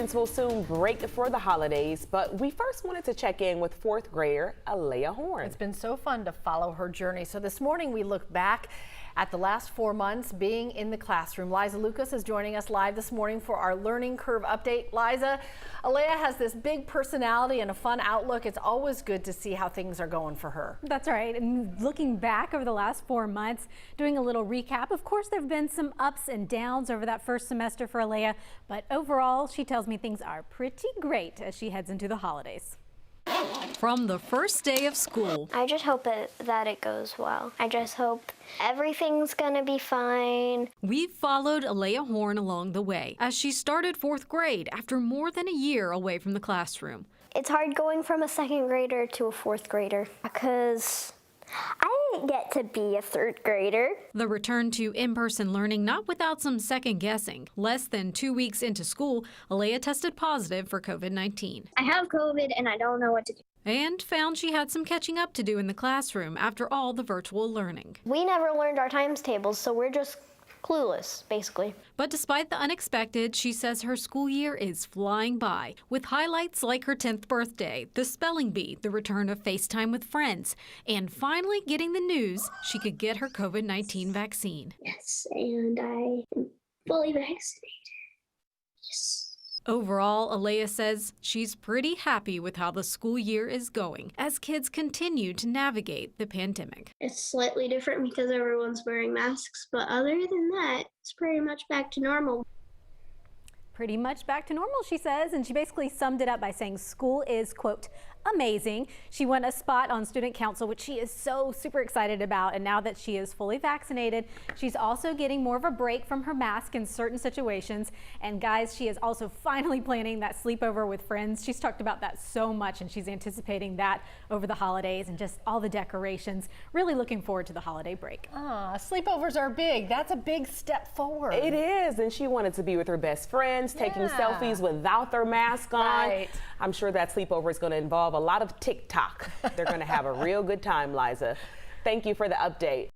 Will soon break for the holidays, but we first wanted to check in with fourth grader Alea Horn. It's been so fun to follow her journey. So this morning we look back at the last 4 months being in the classroom. Liza Lucas is joining us live this morning for our learning curve update. Liza, Alea has this big personality and a fun outlook. It's always good to see how things are going for her. That's right. And looking back over the last 4 months, doing a little recap, of course, there have been some ups and downs over that first semester for Alea, but overall, she tells me things are pretty great as she heads into the holidays. From the first day of school, I just hope that it goes well. I just hope everything's gonna be fine. we've followed Alea Horn along the way as she started fourth grade after more than a year away from the classroom. It's hard going from a second grader to a fourth grader because I didn't get to be a third grader. The return to in-person learning not without some second guessing. Less than 2 weeks into school, Alea tested positive for COVID-19 I have COVID and I don't know what to do. and found she had some catching up to do in the classroom after all the virtual learning. We never learned our times tables, so we're just clueless, basically. But despite the unexpected, she says her school year is flying by, with highlights like her 10th birthday, the spelling bee, the return of FaceTime with friends, and finally getting the news she could get her COVID-19 vaccine. Yes, and I am fully vaccinated. Yes. Overall, Alea says she's pretty happy with how the school year is going as kids continue to navigate the pandemic. It's slightly different because everyone's wearing masks, but other than that, it's pretty much back to normal. Pretty much back to normal, she says, and she basically summed it up by saying school is, quote, amazing. She won a spot on student council, which she is so super excited about, and now that she is fully vaccinated, she's also getting more of a break from her mask in certain situations. And guys, she is also finally planning that sleepover with friends. She's talked about that so much, and she's anticipating that over the holidays and just all the decorations. Really looking forward to the holiday break. Sleepovers are big. That's a big step forward. It is, and she wanted to be with her best friends, taking Yeah. selfies without their mask on. Right. I'm sure that sleepover is going to involve a lot of TikTok. They're going to have a real good time, Liza. Thank you for the update.